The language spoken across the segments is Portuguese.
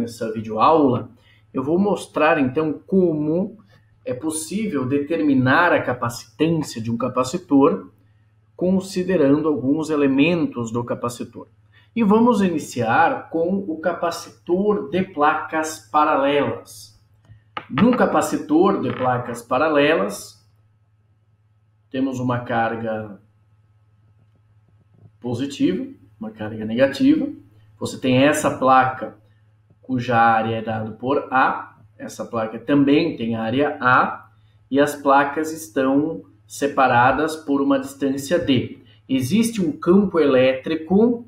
nessa videoaula, eu vou mostrar então como é possível determinar a capacitância de um capacitor considerando alguns elementos do capacitor. E vamos iniciar com o capacitor de placas paralelas. No capacitor de placas paralelas, temos uma carga positiva, uma carga negativa. Você tem essa placa cuja área é dada por A, essa placa também tem área A, e as placas estão separadas por uma distância D. Existe um campo elétrico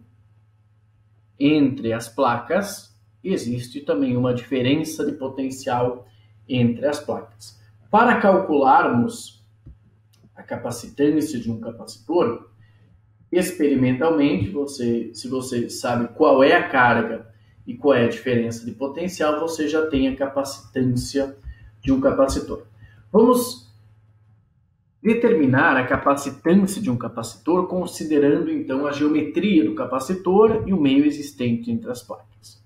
entre as placas, existe também uma diferença de potencial entre as placas. Para calcularmos a capacitância de um capacitor, experimentalmente, se você sabe qual é a carga e qual é a diferença de potencial, você já tem a capacitância de um capacitor. Vamos determinar a capacitância de um capacitor considerando então a geometria do capacitor e o meio existente entre as placas.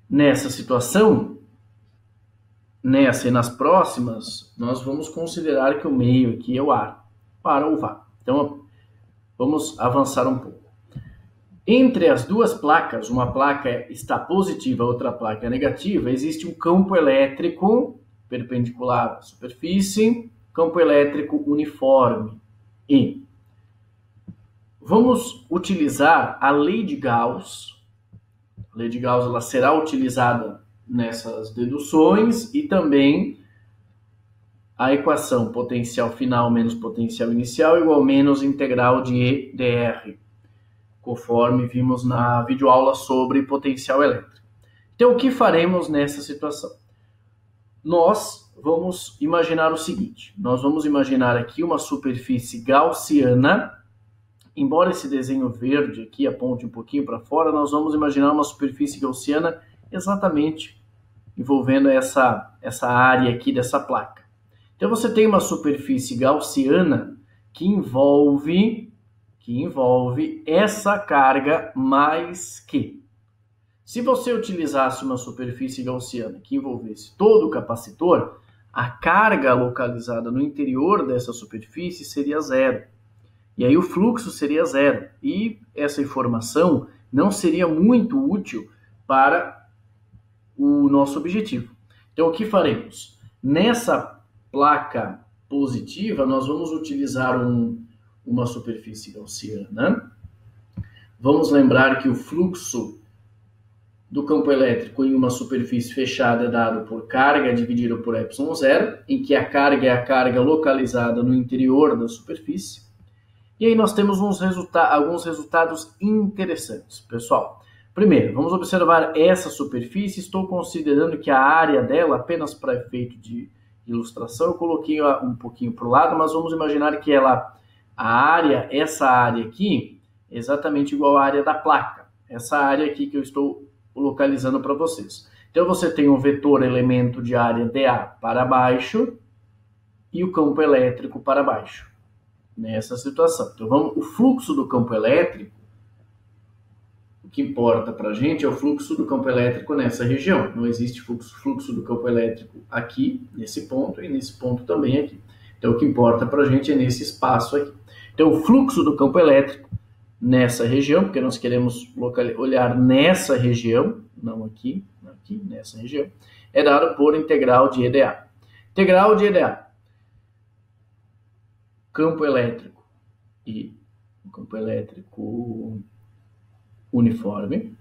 Nessa situação, nessa e nas próximas, nós vamos considerar que o meio aqui é o ar, para ou vá. Então, vamos avançar um pouco. Entre as duas placas, uma placa está positiva, outra placa é negativa, existe um campo elétrico perpendicular à superfície, campo elétrico uniforme. E vamos utilizar a lei de Gauss. A lei de Gauss ela será utilizada nessas deduções e também a equação potencial final menos potencial inicial igual menos integral de E dr, conforme vimos na videoaula sobre potencial elétrico. Então, o que faremos nessa situação? Nós vamos imaginar o seguinte, nós vamos imaginar aqui uma superfície gaussiana, embora esse desenho verde aqui aponte um pouquinho para fora, nós vamos imaginar uma superfície gaussiana exatamente envolvendo essa área aqui dessa placa. Então, você tem uma superfície gaussiana que envolve essa carga mais que. Se você utilizasse uma superfície gaussiana que envolvesse todo o capacitor, a carga localizada no interior dessa superfície seria zero. E aí o fluxo seria zero. E essa informação não seria muito útil para o nosso objetivo. Então, o que faremos? Nessa placa positiva, nós vamos utilizar uma superfície gaussiana. Vamos lembrar que o fluxo do campo elétrico em uma superfície fechada é dado por carga dividido por ε0, em que a carga é a carga localizada no interior da superfície. E aí nós temos alguns resultados interessantes, pessoal. Primeiro, vamos observar essa superfície. Estou considerando que a área dela, apenas para efeito de ilustração, eu coloquei um pouquinho para o lado, mas vamos imaginar que essa área aqui, é exatamente igual à área da placa. Essa área aqui que eu estou localizando para vocês. Então, você tem um vetor elemento de área dA para baixo e o campo elétrico para baixo. Nessa situação. Então, o fluxo do campo elétrico, o que importa para a gente é o fluxo do campo elétrico nessa região. Não existe fluxo do campo elétrico aqui, nesse ponto, e nesse ponto também aqui. Então, o que importa para a gente é nesse espaço aqui. Então, o fluxo do campo elétrico nessa região, porque nós queremos olhar nessa região, não aqui, nessa região, é dado por integral de EdA. Integral de EdA. Campo elétrico e o campo elétrico uniforme.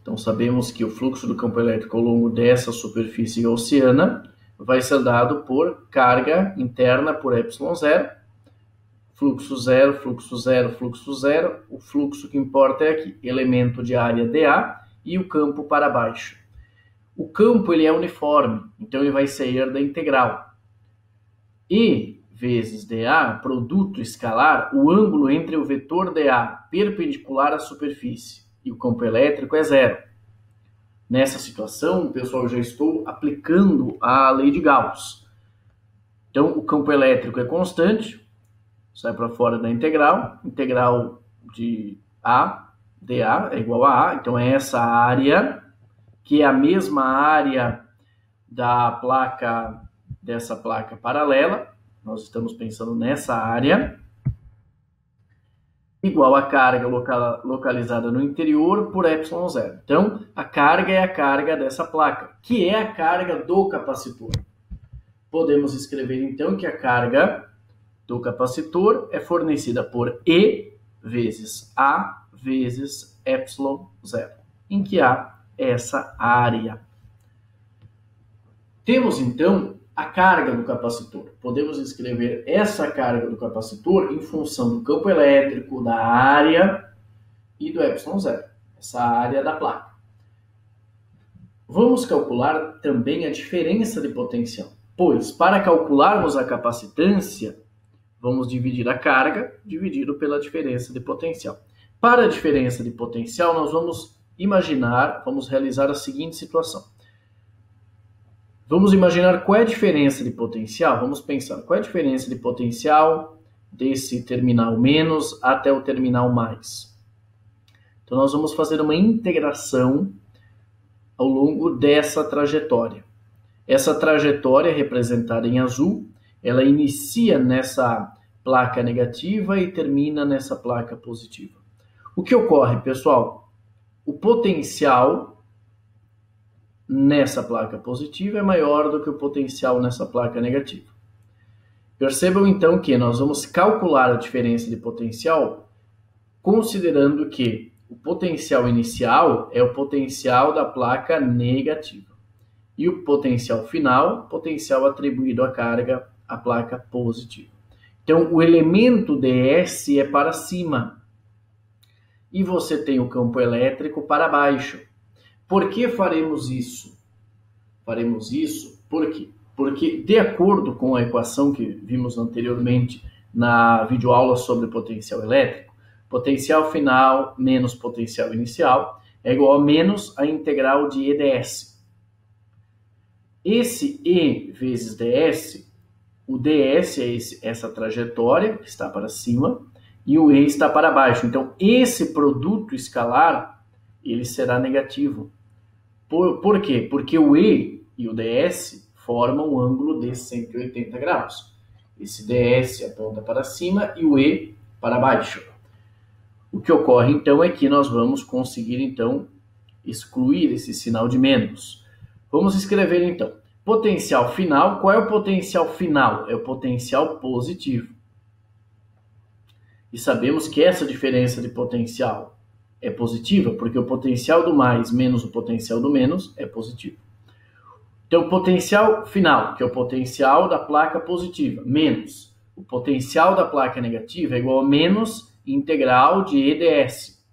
Então, sabemos que o fluxo do campo elétrico ao longo dessa superfície gaussiana vai ser dado por carga interna por ε0, fluxo zero, fluxo zero, fluxo zero. O fluxo que importa é aqui, elemento de área dA e o campo para baixo. O campo ele é uniforme, então ele vai sair da integral. E vezes dA, produto escalar, o ângulo entre o vetor dA perpendicular à superfície e o campo elétrico é zero. Nessa situação, pessoal, eu já estou aplicando a lei de Gauss. Então, o campo elétrico é constante, sai para fora da integral de A, dA é igual a A, então é essa área que é a mesma área da placa, dessa placa paralela, nós estamos pensando nessa área, igual a carga localizada no interior por ε0. Então, a carga é a carga dessa placa, que é a carga do capacitor. Podemos escrever, então, que a carga do capacitor é fornecida por E vezes A vezes ε0, em que há essa área. Temos, então, a carga do capacitor. Podemos escrever essa carga do capacitor em função do campo elétrico, da área e do ε0, essa área da placa. Vamos calcular também a diferença de potencial, pois para calcularmos a capacitância, vamos dividir a carga dividido pela diferença de potencial. Para a diferença de potencial, nós vamos realizar a seguinte situação. Vamos imaginar qual é a diferença de potencial. Vamos pensar qual é a diferença de potencial desse terminal menos até o terminal mais. Então, nós vamos fazer uma integração ao longo dessa trajetória. Essa trajetória, representada em azul, ela inicia nessa placa negativa e termina nessa placa positiva. O que ocorre, pessoal? O potencial nessa placa positiva é maior do que o potencial nessa placa negativa. Percebam então que nós vamos calcular a diferença de potencial considerando que o potencial inicial é o potencial da placa negativa e o potencial final, potencial atribuído à carga à placa positiva. Então, o elemento ds é para cima e você tem o campo elétrico para baixo. Por que faremos isso? Faremos isso por quê? Porque, de acordo com a equação que vimos anteriormente na videoaula sobre potencial elétrico, potencial final menos potencial inicial é igual a menos a integral de EDS. Esse E vezes ds, o ds é essa trajetória que está para cima e o E está para baixo. Então, esse produto escalar, ele será negativo. Por quê? Porque o E e o ds formam um ângulo de 180 graus. Esse ds aponta para cima e o E para baixo. O que ocorre, então, é que nós vamos conseguir, então, excluir esse sinal de menos. Vamos escrever, então, potencial final. Qual é o potencial final? É o potencial positivo. E sabemos que essa diferença de potencial é positiva, porque o potencial do mais menos o potencial do menos é positivo. Então, o potencial final, que é o potencial da placa positiva, menos o potencial da placa negativa é igual a menos integral de EDS.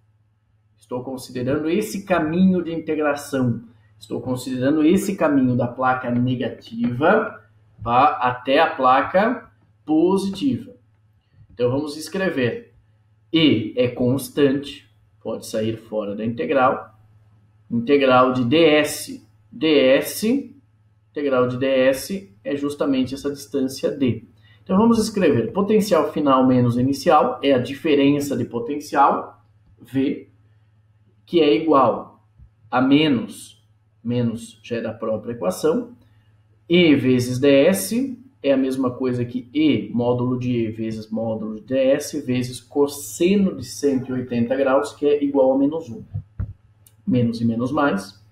Estou considerando esse caminho de integração. Estou considerando esse caminho da placa negativa até a placa positiva. Então, vamos escrever. E é constante, pode sair fora da integral. Integral de ds. Integral de ds é justamente essa distância d. Então, vamos escrever potencial final menos inicial, é a diferença de potencial, V, que é igual a menos já é da própria equação, E vezes ds é a mesma coisa que E, módulo de E vezes módulo de ds, vezes cosseno de 180 graus, que é igual a menos 1. Menos e menos mais.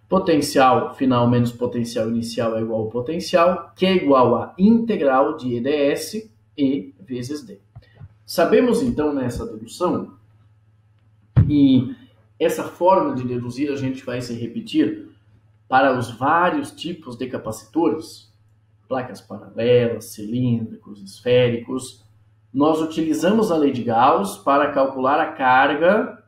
Potencial final menos potencial inicial é igual ao potencial, que é igual a integral de EDS, E vezes D. Sabemos, então, nessa dedução, e essa forma de deduzir a gente vai se repetir para os vários tipos de capacitores, placas paralelas, cilíndricos, esféricos. Nós utilizamos a lei de Gauss para calcular a carga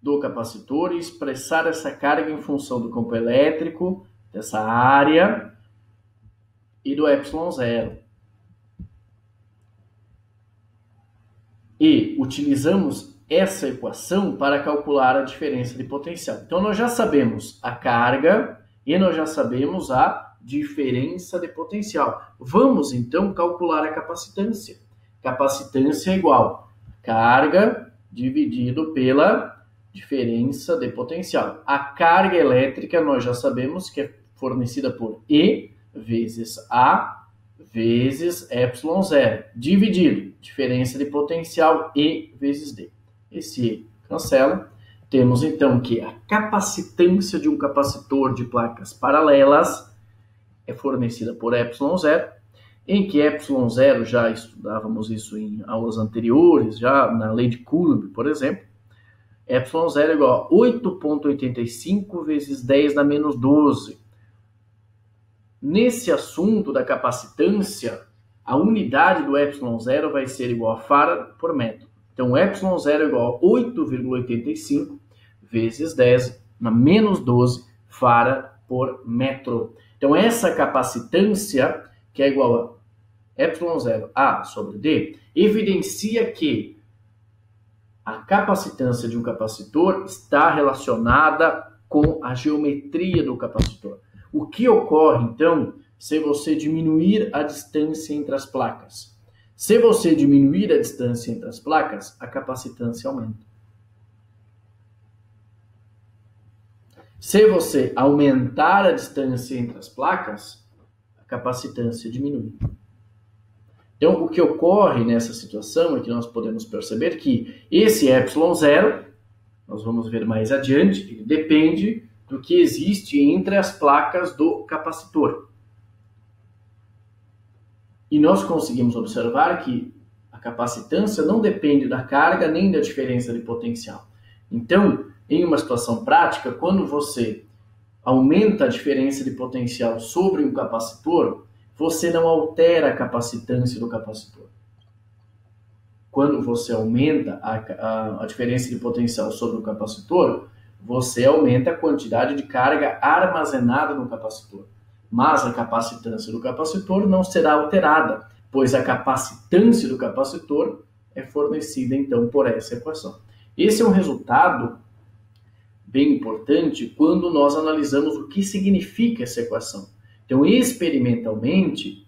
do capacitor e expressar essa carga em função do campo elétrico, dessa área e do ε0. E utilizamos essa equação para calcular a diferença de potencial. Então, nós já sabemos a carga e nós já sabemos a diferença de potencial. Vamos, então, calcular a capacitância. Capacitância é igual a carga dividido pela diferença de potencial. A carga elétrica nós já sabemos que é fornecida por E vezes A vezes ε0, dividido, diferença de potencial E vezes D. Esse E cancela. Temos então que a capacitância de um capacitor de placas paralelas é fornecida por ε0, em que ε0, já estudávamos isso em aulas anteriores, já na lei de Coulomb, por exemplo, ε0 é igual a 8,85 vezes 10 na menos 12. Nesse assunto da capacitância, a unidade do ε0 vai ser igual a farad por metro. Então, ε0 é igual a 8,85 vezes 10 na menos 12 farad por metro. Então, essa capacitância, que é igual a ε0 A sobre D, evidencia que a capacitância de um capacitor está relacionada com a geometria do capacitor. O que ocorre, então, se você diminuir a distância entre as placas? Se você diminuir a distância entre as placas, a capacitância aumenta. Se você aumentar a distância entre as placas, a capacitância diminui. Então, o que ocorre nessa situação é que nós podemos perceber que esse ε0, nós vamos ver mais adiante, ele depende do que existe entre as placas do capacitor. E nós conseguimos observar que a capacitância não depende da carga nem da diferença de potencial. Então, em uma situação prática, quando você aumenta a diferença de potencial sobre um capacitor, você não altera a capacitância do capacitor. Quando você aumenta a diferença de potencial sobre o capacitor, você aumenta a quantidade de carga armazenada no capacitor. Mas a capacitância do capacitor não será alterada, pois a capacitância do capacitor é fornecida, então, por essa equação. Esse é um resultado bem importante quando nós analisamos o que significa essa equação. Então, experimentalmente,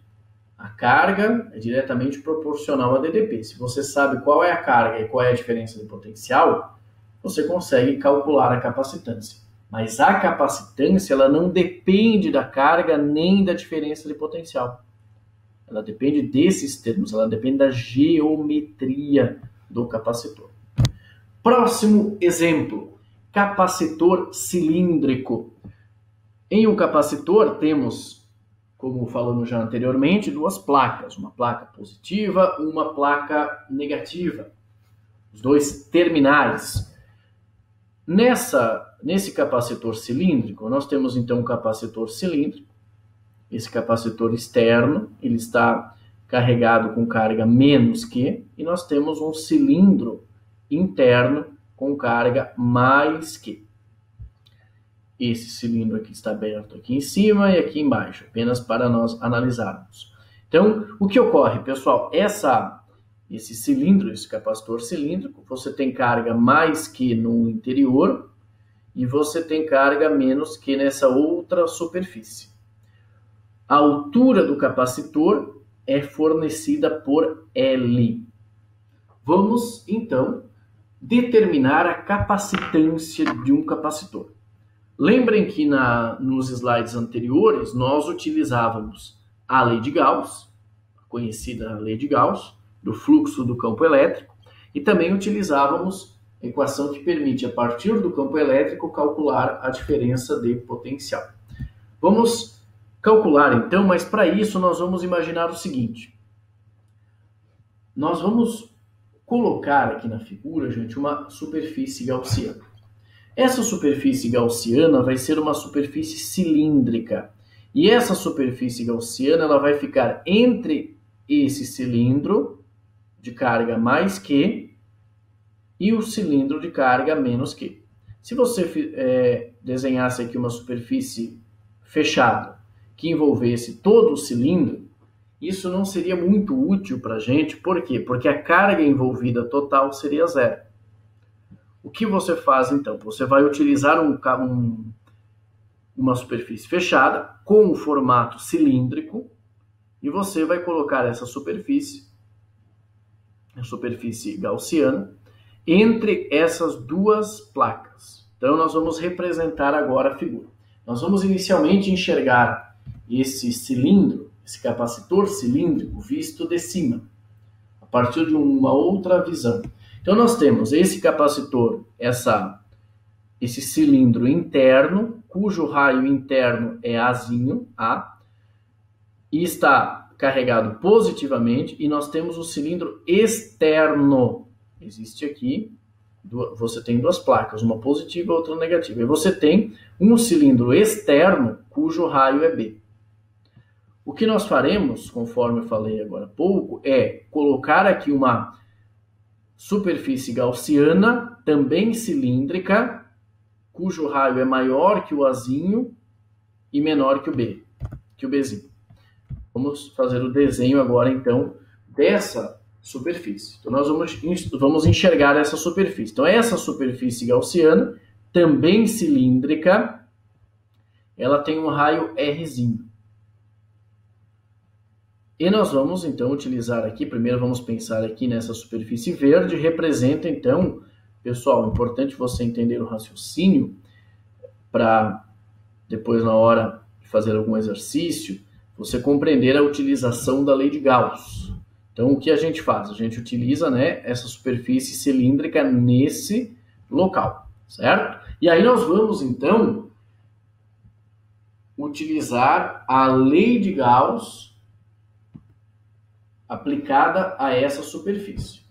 a carga é diretamente proporcional a DDP. Se você sabe qual é a carga e qual é a diferença de potencial, você consegue calcular a capacitância. Mas a capacitância, ela não depende da carga nem da diferença de potencial. Ela depende desses termos, ela depende da geometria do capacitor. Próximo exemplo, capacitor cilíndrico. Em um capacitor temos, como falamos já anteriormente, duas placas, uma placa positiva, uma placa negativa, os dois terminais. Nesse capacitor cilíndrico, nós temos então um capacitor cilíndrico, esse capacitor externo, ele está carregado com carga menos que, e nós temos um cilindro interno com carga mais que. Esse cilindro aqui está aberto aqui em cima e aqui embaixo, apenas para nós analisarmos. Então, o que ocorre, pessoal? Esse cilindro, esse capacitor cilíndrico, você tem carga mais que no interior e você tem carga menos que nessa outra superfície. A altura do capacitor é fornecida por L. Vamos, então, determinar a capacitância de um capacitor. Lembrem que nos slides anteriores nós utilizávamos a lei de Gauss, a conhecida lei de Gauss, do fluxo do campo elétrico, e também utilizávamos a equação que permite, a partir do campo elétrico, calcular a diferença de potencial. Vamos calcular então, mas para isso nós vamos imaginar o seguinte. Nós vamos colocar aqui na figura, gente, uma superfície gaussiana. Essa superfície gaussiana vai ser uma superfície cilíndrica. E essa superfície gaussiana ela vai ficar entre esse cilindro de carga mais que e o cilindro de carga menos que. Se você desenhasse aqui uma superfície fechada que envolvesse todo o cilindro, isso não seria muito útil para a gente. Por quê? Porque a carga envolvida total seria zero. O que você faz, então? Você vai utilizar uma superfície fechada com o formato cilíndrico e você vai colocar essa superfície, a superfície gaussiana, entre essas duas placas. Então, nós vamos representar agora a figura. Nós vamos inicialmente enxergar esse cilindro, esse capacitor cilíndrico visto de cima, a partir de uma outra visão. Então, nós temos esse capacitor, esse cilindro interno, cujo raio interno é Azinho, A, e está carregado positivamente, e nós temos o cilindro externo. Existe aqui, você tem duas placas, uma positiva e outra negativa. E você tem um cilindro externo, cujo raio é B. O que nós faremos, conforme eu falei agora há pouco, é colocar aqui uma superfície gaussiana, também cilíndrica, cujo raio é maior que o Azinho e menor que o Bzinho. Vamos fazer o desenho agora, então, dessa superfície. Então, nós vamos enxergar essa superfície. Então, essa superfície gaussiana, também cilíndrica, ela tem um raio Rzinho. E nós vamos, então, utilizar aqui, primeiro vamos pensar aqui nessa superfície verde, representa, então, pessoal, é importante você entender o raciocínio para depois, na hora de fazer algum exercício, você compreender a utilização da lei de Gauss. Então, o que a gente faz? A gente utiliza, né, essa superfície cilíndrica nesse local, certo? E aí nós vamos, então, utilizar a lei de Gauss aplicada a essa superfície.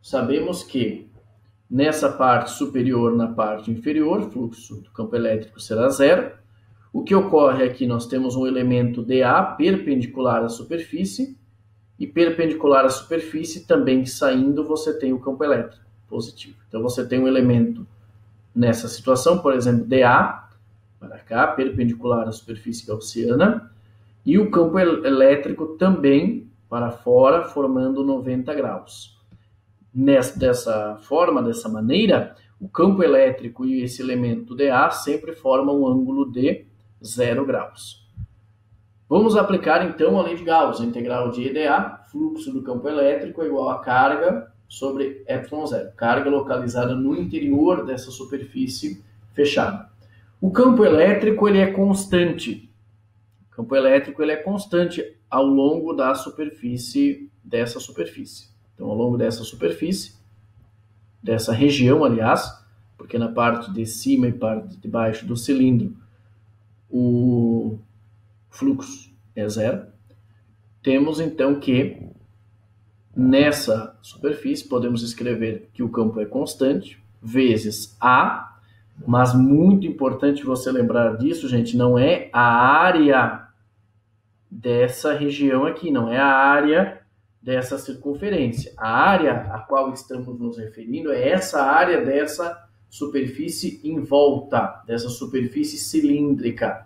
Sabemos que nessa parte superior, na parte inferior, fluxo do campo elétrico será zero. O que ocorre aqui, nós temos um elemento dA perpendicular à superfície, e perpendicular à superfície, também saindo, você tem o campo elétrico positivo. Então, você tem um elemento nessa situação, por exemplo, dA, para cá, perpendicular à superfície gaussiana, e o campo elétrico também para fora, formando 90 graus. Dessa forma, dessa maneira, o campo elétrico e esse elemento dA sempre formam um ângulo de 0 graus. Vamos aplicar então a lei de Gauss, a integral de EdA, fluxo do campo elétrico é igual a carga sobre ε0, carga localizada no interior dessa superfície fechada. O campo elétrico ele é constante. O campo elétrico ele é constante ao longo da superfície dessa superfície. Então, ao longo dessa superfície, dessa região, aliás, porque na parte de cima e parte de baixo do cilindro o fluxo é zero. Temos então que nessa superfície podemos escrever que o campo é constante vezes A, mas muito importante você lembrar disso, gente, não é a área dessa região aqui, não é a área dessa circunferência. A área a qual estamos nos referindo é essa área dessa superfície em volta, dessa superfície cilíndrica.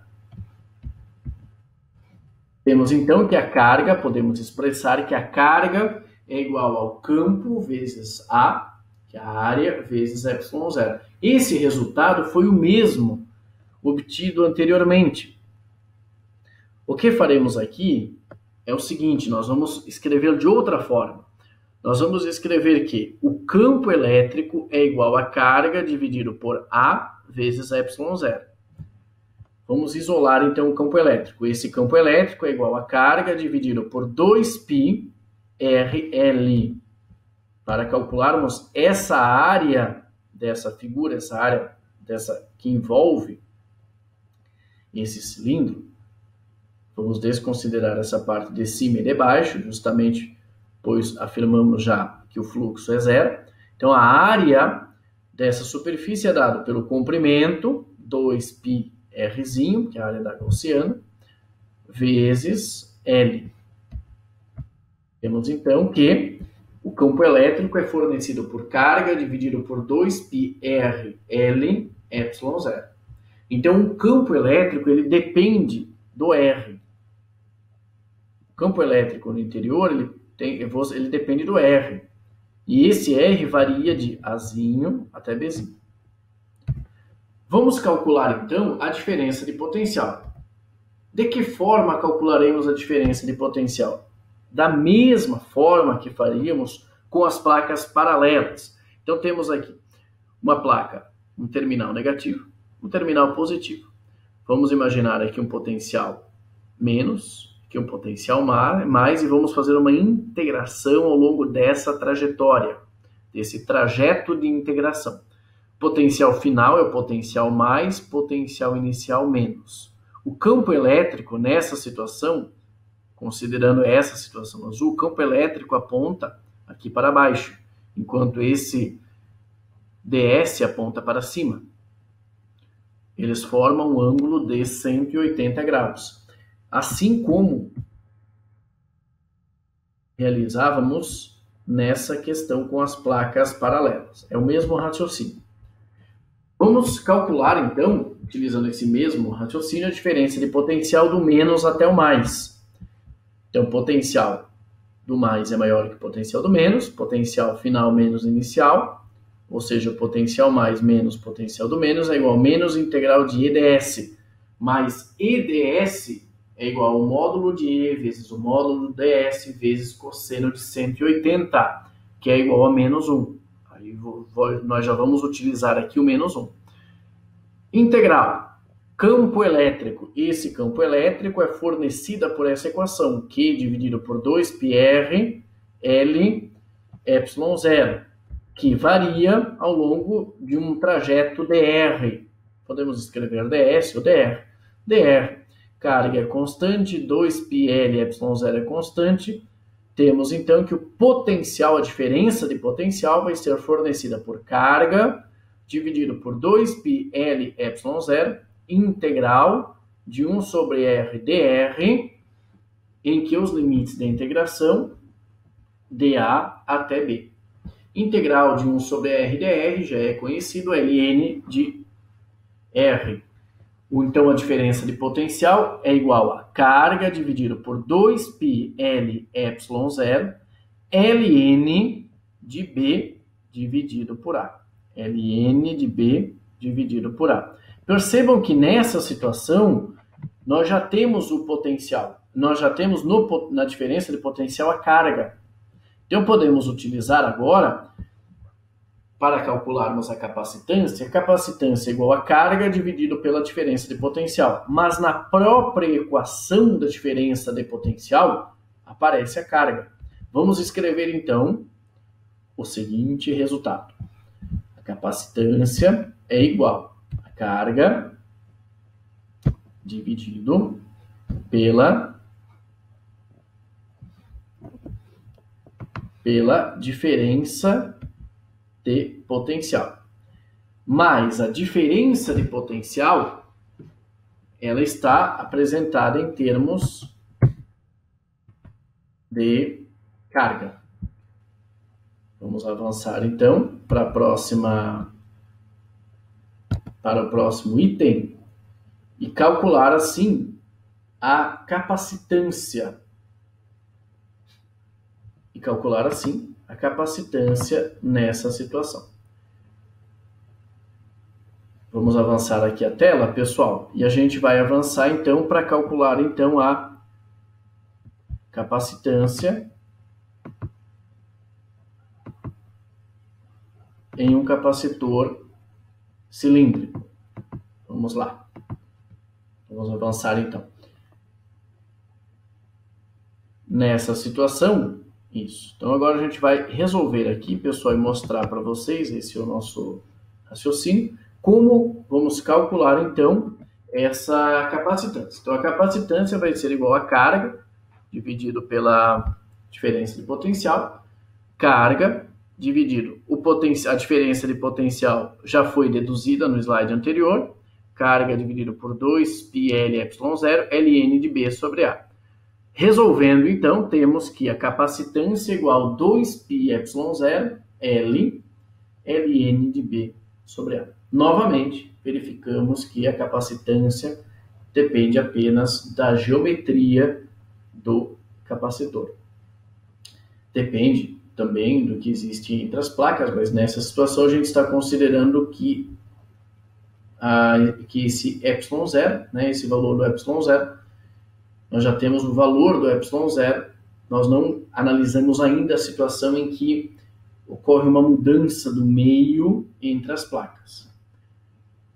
Temos então que a carga, podemos expressar que a carga é igual ao campo vezes A, que é a área, vezes ε0. Esse resultado foi o mesmo obtido anteriormente. O que faremos aqui é o seguinte, nós vamos escrever de outra forma. Nós vamos escrever que o campo elétrico é igual a carga dividido por A vezes ε0. Vamos isolar então o campo elétrico. Esse campo elétrico é igual a carga dividido por 2π RL. Para calcularmos essa área dessa figura, essa área que envolve esse cilindro, vamos desconsiderar essa parte de cima e de baixo, justamente pois afirmamos já que o fluxo é zero. Então, a área dessa superfície é dada pelo comprimento, 2π Rzinho, que é a área da gaussiana, vezes L. Temos então que o campo elétrico é fornecido por carga dividido por 2π RL ε0. Então, o campo elétrico ele depende do R. O campo elétrico no interior ele depende do R. E esse R varia de Azinho até Bzinho. Vamos calcular, então, a diferença de potencial. De que forma calcularemos a diferença de potencial? Da mesma forma que faríamos com as placas paralelas. Então temos aqui uma placa, um terminal negativo, um terminal positivo. Vamos imaginar aqui um potencial menos, aqui um potencial mais, e vamos fazer uma integração ao longo dessa trajetória, desse trajeto de integração. Potencial final é o potencial mais, potencial inicial menos. O campo elétrico nessa situação, considerando essa situação azul, o campo elétrico aponta aqui para baixo, enquanto esse ds aponta para cima. Eles formam um ângulo de 180 graus. Assim como realizávamos nessa questão com as placas paralelas. É o mesmo raciocínio. Vamos calcular, então, utilizando esse mesmo raciocínio, a diferença de potencial do menos até o mais. Então, potencial do mais é maior que o potencial do menos, potencial final menos inicial, ou seja, o potencial mais menos potencial do menos é igual a menos integral de EDS, mais EDS é igual ao módulo de E vezes o módulo ds vezes cosseno de 180, que é igual a menos 1. Aí nós já vamos utilizar aqui o menos 1. Integral. Campo elétrico. Esse campo elétrico é fornecido por essa equação, Q dividido por 2πr L epsilon zero, que varia ao longo de um trajeto dr. Podemos escrever ds ou dr. dr, carga é constante, 2πl epsilon zero é constante. Temos então que o potencial, a diferença de potencial, vai ser fornecida por carga dividido por 2πl epsilon zero, integral de 1 sobre r dr, em que os limites da integração de A até B. Integral de 1 sobre r dr já é conhecido, ln de r. Então, a diferença de potencial é igual a carga dividido por 2πl epsilon zero, ln de B dividido por A. ln de B dividido por A. Percebam que nessa situação, nós já temos o potencial. Nós já temos na diferença de potencial a carga. Então, podemos utilizar agora, para calcularmos a capacitância é igual a carga dividido pela diferença de potencial. Mas na própria equação da diferença de potencial, aparece a carga. Vamos escrever, então, o seguinte resultado. A capacitância é igual a carga dividido pela diferença de potencial. Mas a diferença de potencial, ela está apresentada em termos de carga. Vamos avançar então para o próximo item e calcular assim a capacitância. Nessa situação. Vamos avançar aqui a tela, pessoal, e a gente vai avançar então para calcular então a capacitância em um capacitor cilíndrico. Vamos lá. Vamos avançar então. Nessa situação, isso. Então agora a gente vai resolver aqui, pessoal, e mostrar para vocês, esse é o nosso raciocínio, como vamos calcular então essa capacitância. Então a capacitância vai ser igual a carga dividido pela diferença de potencial, carga dividido a diferença de potencial já foi deduzida no slide anterior, carga dividido por 2πl epsilon zero, ln de B sobre A. Resolvendo, então, temos que a capacitância é igual a 2π epsilon zero, L, ln de B sobre A. Novamente, verificamos que a capacitância depende apenas da geometria do capacitor. Depende também do que existe entre as placas, mas nessa situação a gente está considerando que esse epsilon zero, né, esse valor do epsilon zero, nós já temos o valor do epsilon zero, nós não analisamos ainda a situação em que ocorre uma mudança do meio entre as placas.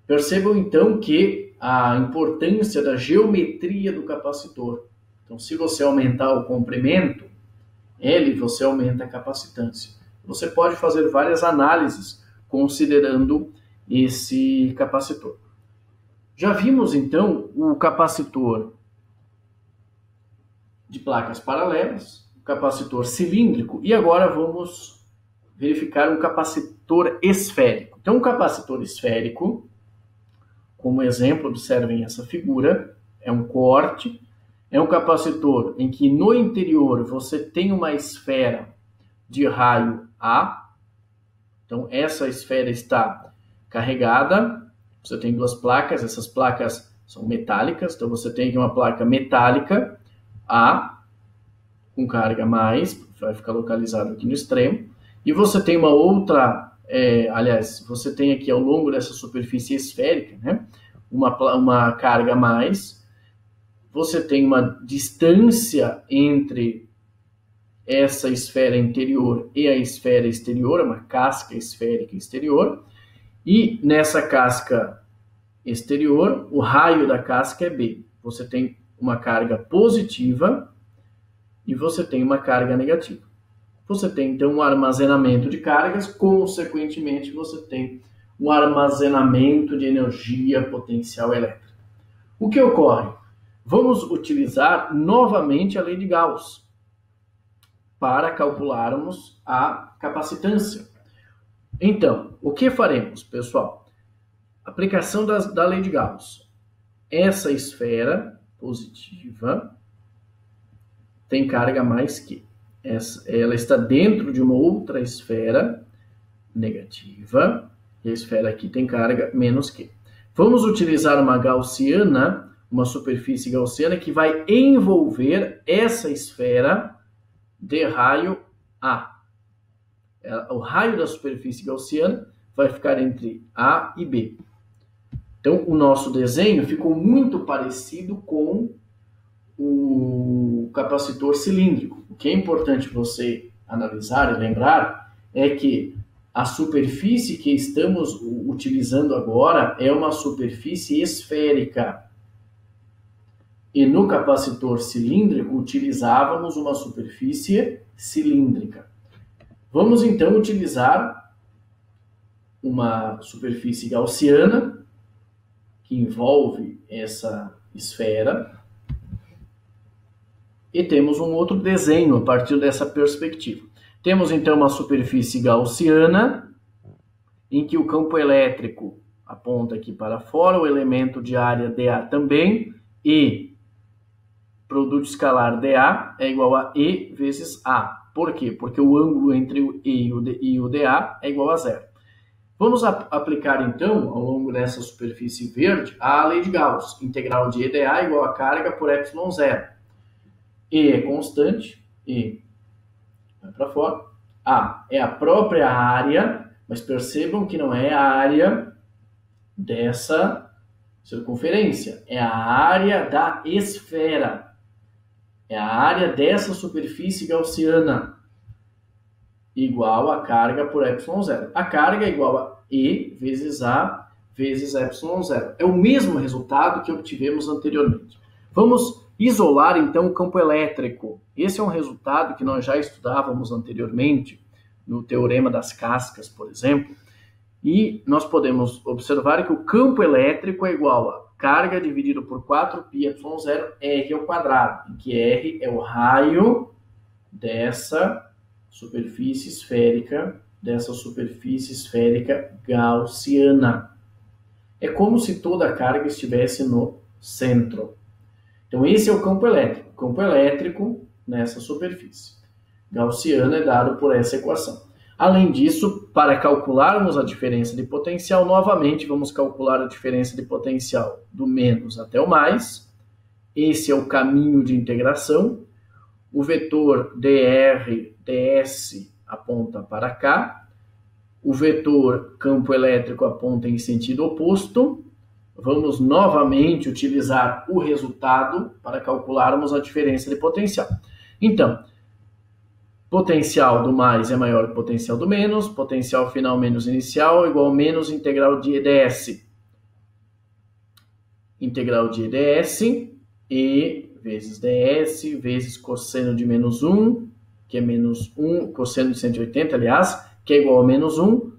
Percebam então que a importância da geometria do capacitor. Então, se você aumentar o comprimento, L, você aumenta a capacitância. Você pode fazer várias análises considerando esse capacitor. Já vimos então o capacitor de placas paralelas, o capacitor cilíndrico, e agora vamos verificar um capacitor esférico. Então, um capacitor esférico, como exemplo, observem essa figura, é um corte, é um capacitor em que no interior você tem uma esfera de raio A. Então, essa esfera está carregada, você tem duas placas, essas placas são metálicas, então você tem aqui uma placa metálica A, com carga mais, vai ficar localizado aqui no extremo, e você tem uma outra, você tem aqui ao longo dessa superfície esférica, né, uma carga mais, você tem uma distância entre essa esfera interior e a esfera exterior, uma casca esférica exterior, e nessa casca exterior, o raio da casca é B. Você tem uma carga positiva e você tem uma carga negativa. Você tem, então, um armazenamento de cargas, consequentemente, você tem um armazenamento de energia potencial elétrica. O que ocorre? Vamos utilizar novamente a lei de Gauss para calcularmos a capacitância. Então, o que faremos, pessoal? Aplicação da lei de Gauss. Essa esfera positiva tem carga mais que. Ela está dentro de uma outra esfera negativa, e a esfera aqui tem carga menos que. Vamos utilizar uma gaussiana, uma superfície gaussiana que vai envolver essa esfera de raio A. O raio da superfície gaussiana vai ficar entre A e B. Então, o nosso desenho ficou muito parecido com o capacitor cilíndrico. O que é importante você analisar e lembrar é que a superfície que estamos utilizando agora é uma superfície esférica. E no capacitor cilíndrico utilizávamos uma superfície cilíndrica. Vamos então utilizar uma superfície gaussiana que envolve essa esfera e temos um outro desenho a partir dessa perspectiva. Temos então uma superfície gaussiana em que o campo elétrico aponta aqui para fora, o elemento de área dA também, e produto escalar dA é igual a E vezes A. Por quê? Porque o ângulo entre o E e o dA é igual a zero. Vamos aplicar, então, ao longo dessa superfície verde, a lei de Gauss. Integral de EdA é igual a carga por ε0. E é constante, E vai para fora. A é a própria área, mas percebam que não é a área dessa circunferência. É a área da esfera. É a área dessa superfície gaussiana, igual a carga por ε0. A carga é igual a E vezes A vezes ε0. É o mesmo resultado que obtivemos anteriormente. Vamos isolar, então, o campo elétrico. Esse é um resultado que nós já estudávamos anteriormente, no teorema das cascas, por exemplo. E nós podemos observar que o campo elétrico é igual a carga dividido por 4πε0 R ao quadrado, em que R é o raio dessa superfície esférica gaussiana. É como se toda a carga estivesse no centro. Então, esse é o campo elétrico. O campo elétrico nessa superfície gaussiana é dado por essa equação. Além disso, para calcularmos a diferença de potencial, novamente vamos calcular a diferença de potencial do menos até o mais. Esse é o caminho de integração. O vetor dr, ds aponta para cá. O vetor campo elétrico aponta em sentido oposto. Vamos novamente utilizar o resultado para calcularmos a diferença de potencial. Então, Potencial do mais é maior que o potencial do menos, potencial final menos inicial igual a menos integral de EDS. Integral de EDS, E vezes ds, vezes cosseno de menos 1, que é menos 1, cosseno de 180, aliás, que é igual a menos 1,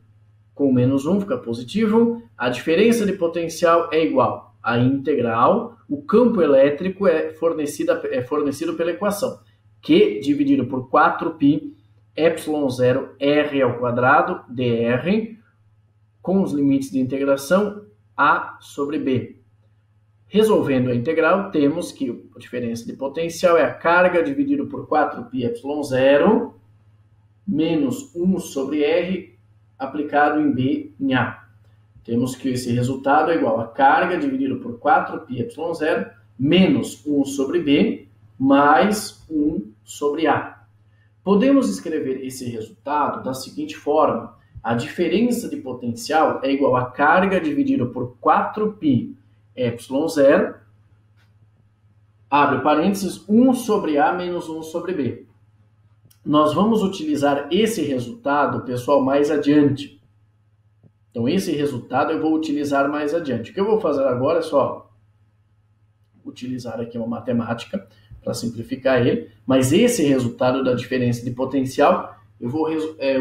com menos 1 fica positivo, a diferença de potencial é igual a integral, o campo elétrico é fornecido pela equação, Q dividido por 4π ε0 r ao quadrado dr, com os limites de integração a sobre b. Resolvendo a integral, temos que a diferença de potencial é a carga dividido por 4π ε0 menos 1 sobre r aplicado em b em a. Temos que esse resultado é igual a carga dividido por 4π ε0 menos 1 sobre b mais 1 sobre a. Podemos escrever esse resultado da seguinte forma: a diferença de potencial é igual a carga dividido por 4π ε0, abre parênteses, 1 sobre a menos 1 sobre b. Nós vamos utilizar esse resultado, pessoal, mais adiante. Então, esse resultado eu vou utilizar mais adiante. O que eu vou fazer agora é só utilizar aqui uma matemática para simplificar ele, mas esse resultado da diferença de potencial eu vou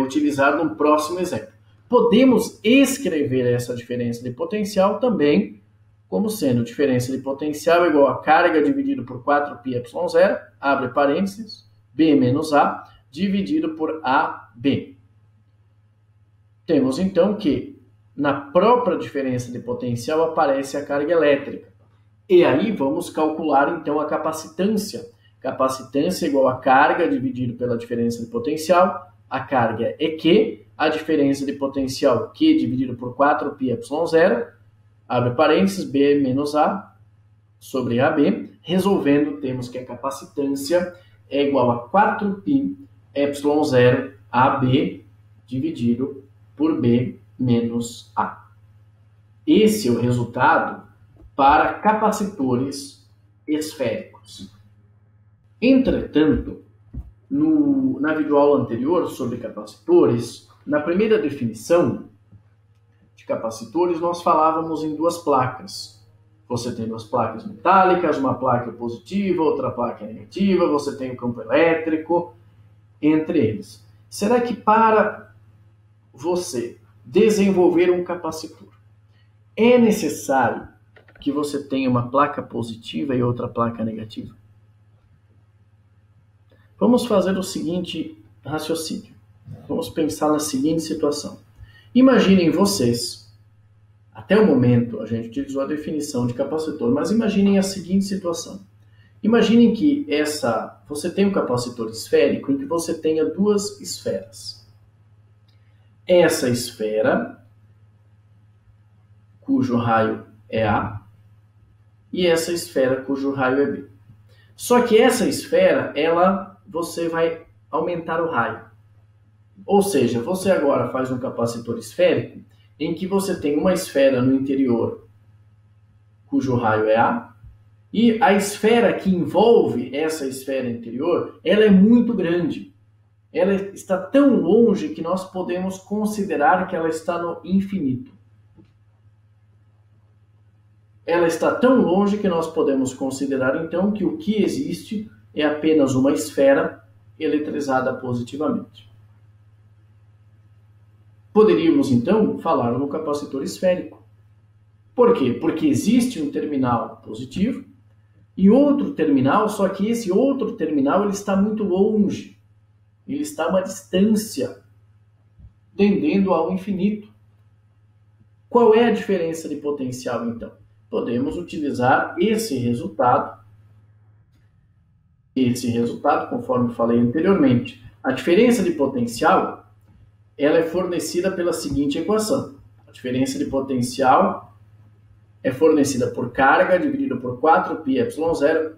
utilizar no próximo exemplo. Podemos escrever essa diferença de potencial também como sendo diferença de potencial igual a carga dividido por 4π ε0, abre parênteses, b menos a, dividido por ab. Temos então que na própria diferença de potencial aparece a carga elétrica. E aí vamos calcular então a capacitância. Capacitância igual a carga dividido pela diferença de potencial. A carga é Q, a diferença de potencial Q dividido por 4π ε0, abre parênteses, B menos A sobre AB. Resolvendo, temos que a capacitância é igual a 4π ε0 AB dividido por B menos A. Esse é o resultado para capacitores esféricos. Entretanto, na videoaula anterior sobre capacitores, na primeira definição de capacitores, nós falávamos em duas placas. Você tem duas placas metálicas, uma placa positiva, outra placa negativa, você tem o campo elétrico entre eles. Será que para você desenvolver um capacitor é necessário que você tenha uma placa positiva e outra placa negativa? Vamos fazer o seguinte raciocínio. Vamos pensar na seguinte situação. Imaginem vocês, até o momento a gente utilizou a definição de capacitor, mas imaginem a seguinte situação. Imaginem que você tem um capacitor esférico em que você tenha duas esferas. Essa esfera, cujo raio é A, e essa esfera cujo raio é B. Só que essa esfera, você vai aumentar o raio. Ou seja, você agora faz um capacitor esférico em que você tem uma esfera no interior cujo raio é A, e a esfera que envolve essa esfera interior, ela é muito grande. Ela está tão longe que nós podemos considerar que ela está no infinito. Ela está tão longe que nós podemos considerar, então, que o que existe é apenas uma esfera eletrizada positivamente. Poderíamos, então, falar no capacitor esférico. Por quê? Porque existe um terminal positivo e outro terminal, só que esse outro terminal ele está muito longe. Ele está a uma distância, tendendo ao infinito. Qual é a diferença de potencial, então? Podemos utilizar esse resultado, conforme falei anteriormente. A diferença de potencial ela é fornecida pela seguinte equação. A diferença de potencial é fornecida por carga dividido por 4π ε0,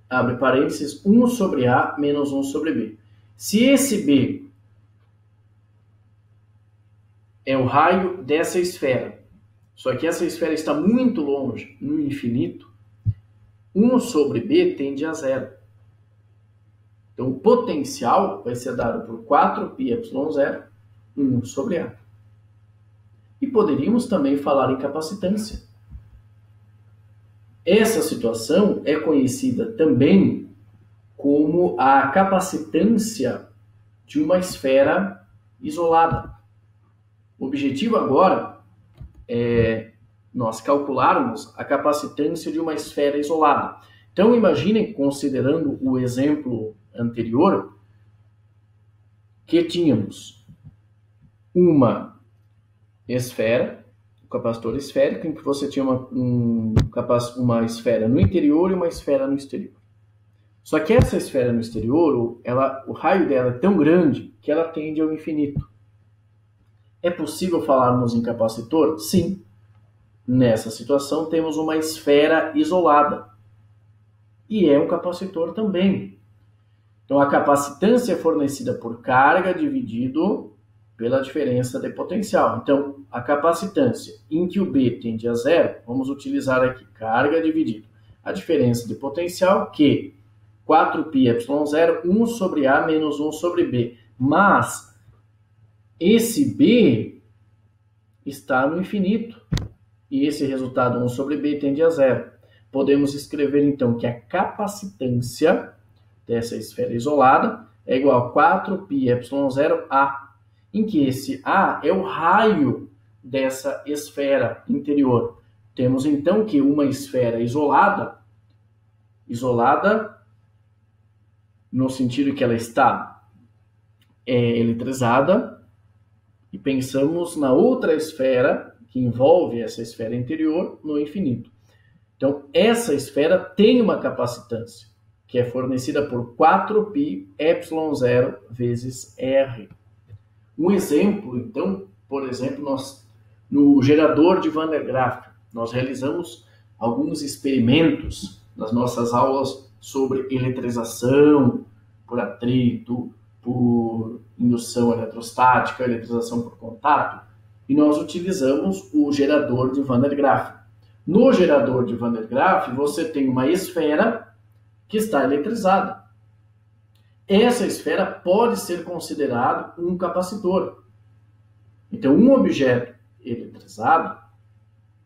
abre parênteses, 1 sobre A menos 1 sobre B. Se esse B é o raio dessa esfera, só que essa esfera está muito longe, no infinito, 1 sobre B tende a zero. Então, o potencial vai ser dado por 4πε0, 1 sobre A. E poderíamos também falar em capacitância. Essa situação é conhecida também como a capacitância de uma esfera isolada. O objetivo agora é nós calcularmos a capacitância de uma esfera isolada. Então, imaginem, considerando o exemplo anterior, que tínhamos uma esfera, um capacitor esférico, em que você tinha uma esfera no interior e uma esfera no exterior. Só que essa esfera no exterior, o raio dela é tão grande que ela tende ao infinito. É possível falarmos em capacitor? Sim. Nessa situação, temos uma esfera isolada. E é um capacitor também. Então, a capacitância é fornecida por carga dividido pela diferença de potencial. Então, a capacitância em que o B tende a zero, vamos utilizar aqui carga dividido a diferença de potencial, que 4πε0, 1 sobre A menos 1 sobre B. Mas esse B está no infinito. E esse resultado 1 sobre B tende a zero. Podemos escrever, então, que a capacitância dessa esfera isolada é igual a 4πε0A, em que esse A é o raio dessa esfera interior. Temos, então, que uma esfera isolada no sentido que ela está eletrizada, e pensamos na outra esfera que envolve essa esfera interior no infinito. Então, essa esfera tem uma capacitância, que é fornecida por 4πε0 vezes R. Um exemplo, então, por exemplo, no gerador de Van der Graaf, nós realizamos alguns experimentos nas nossas aulas sobre eletrização por atrito, por indução eletrostática, eletrização por contato, e nós utilizamos o gerador de Van der Graaf. No gerador de Van der Graaf, você tem uma esfera que está eletrizada. Essa esfera pode ser considerado um capacitor. Então, um objeto eletrizado,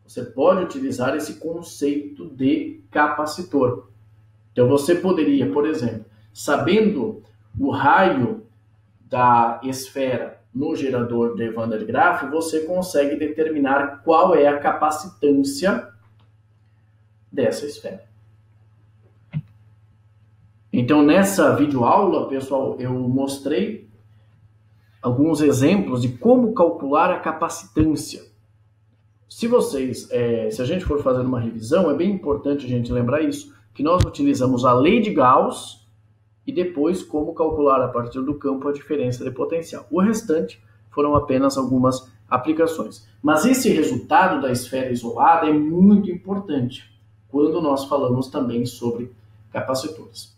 você pode utilizar esse conceito de capacitor. Então, você poderia, por exemplo, sabendo o raio da esfera no gerador de Van der Graaf, você consegue determinar qual é a capacitância dessa esfera. Então, nessa videoaula, pessoal, eu mostrei alguns exemplos de como calcular a capacitância. Se a gente for fazer uma revisão, é bem importante a gente lembrar isso, que nós utilizamos a lei de Gauss e depois como calcular a partir do campo a diferença de potencial. O restante foram apenas algumas aplicações. Mas esse resultado da esfera isolada é muito importante quando nós falamos também sobre capacitores.